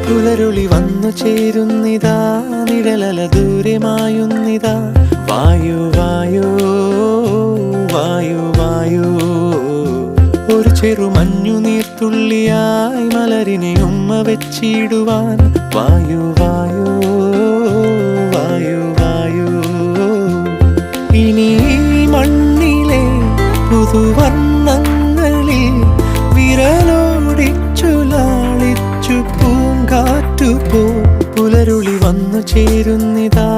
പുലരുളി വന്നു ചേരുന്നിതാ, നിഴലല ദൂരെ മായുന്നിതാ. വായു വായു വായു വായു, ഒരു ചെറു മഞ്ഞു നീർത്തുള്ളിയായി മലരിനെ ഉമ്മ വെച്ചിടുവാൻ. വായു വായു വായു വായു, ഇനി മണ്ണിലെ പുതുവർണ്ണങ്ങളിൽ വിരലോടിച്ചു ലാളിച്ചു പൂങ്കാറ്റുപോ. പുലരുളി വന്നു ചേരുന്നിതാ,